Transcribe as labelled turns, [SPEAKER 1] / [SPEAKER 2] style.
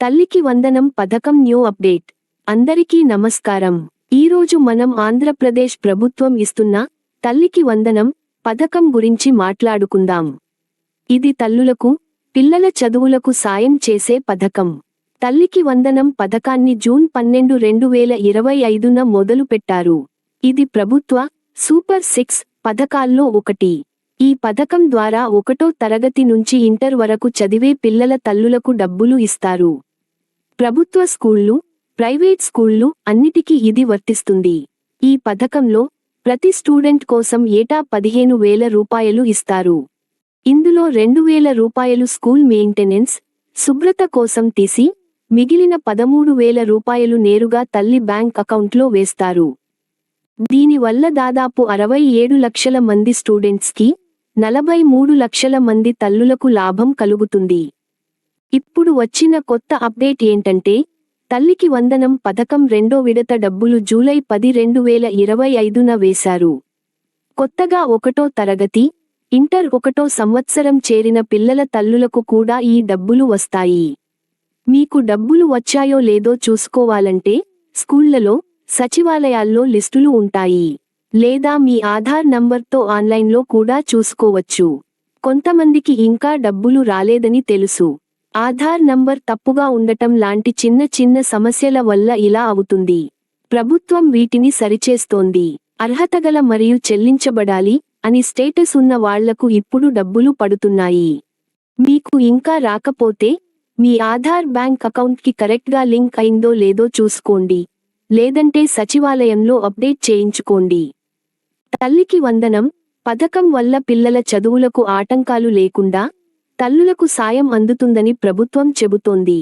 [SPEAKER 1] తల్లికి వందనం పథకం న్యూ అప్డేట్. అందరికీ నమస్కారం. ఈరోజు మనం ఆంధ్రప్రదేశ్ ప్రభుత్వం ఇస్తున్న తల్లికి వందనం పథకం గురించి మాట్లాడుకుందాం. ఇది తల్లులకు, పిల్లల చదువులకు సాయం చేసే పథకం. తల్లికి వందనం పథకాన్ని జూన్ 12, 2025న మొదలుపెట్టారు. ఇది ప్రభుత్వ సూపర్ 6 పథకాల్లో ఒకటి. ఈ పథకం ద్వారా 1వ తరగతి నుంచి ఇంటర్ వరకు చదివే పిల్లల తల్లులకు డబ్బులు ఇస్తారు. ప్రభుత్వ స్కూళ్లు, ప్రైవేట్ స్కూళ్లు అన్నిటికీ ఇది వర్తిస్తుంది. ఈ పథకంలో ప్రతి స్టూడెంట్ కోసం ఏటా 15,000 రూపాయలు ఇస్తారు. ఇందులో 2,000 రూపాయలు స్కూల్ మెయింటెనెన్స్, శుభ్రత కోసం తీసి, మిగిలిన 13,000 రూపాయలు నేరుగా తల్లి బ్యాంక్ అకౌంట్లో వేస్తారు. దీనివల్ల దాదాపు 67 లక్షల మంది స్టూడెంట్స్కి, 43 లక్షల మంది తల్లులకు లాభం కలుగుతుంది. ఇప్పుడు వచ్చిన కొత్త అప్డేట్ ఏంటంటే, తల్లికి వందనం పథకం రెండో విడత డబ్బులు జూలై 10, 2025న వేశారు. కొత్తగా 1వ తరగతి, ఇంటర్ 1వ సంవత్సరం చేరిన పిల్లల తల్లులకు కూడా ఈ డబ్బులు వస్తాయి. మీకు డబ్బులు వచ్చాయో లేదో చూసుకోవాలంటే, స్కూళ్లలో, సచివాలయాల్లో లిస్టులు ఉంటాయి. లేదా మీ ఆధార్ నంబర్తో ఆన్లైన్లో కూడా చూసుకోవచ్చు. కొంతమందికి ఇంకా డబ్బులు రాలేదని తెలుసు. ఆధార్ నంబర్ తప్పుగా ఉండటం లాంటి చిన్న చిన్న సమస్యల వల్ల ఇలా అవుతుంది. ప్రభుత్వం వీటిని సరిచేస్తోంది. అర్హతగల మరియు చెల్లించబడాలి అని స్టేటస్ ఉన్న వాళ్లకు ఇప్పుడు డబ్బులు పడుతున్నాయి. మీకు ఇంకా రాకపోతే, మీ ఆధార్ బ్యాంక్ అకౌంట్కి కరెక్ట్గా లింక్ అయిందో లేదో చూసుకోండి. లేదంటే సచివాలయంలో అప్డేట్ చేయించుకోండి. తల్లికి వందనం పథకం వల్ల పిల్లల చదువులకు ఆటంకాలు లేకుండా తల్లులకు సాయం అందుతుందని ప్రభుత్వం చెబుతోంది.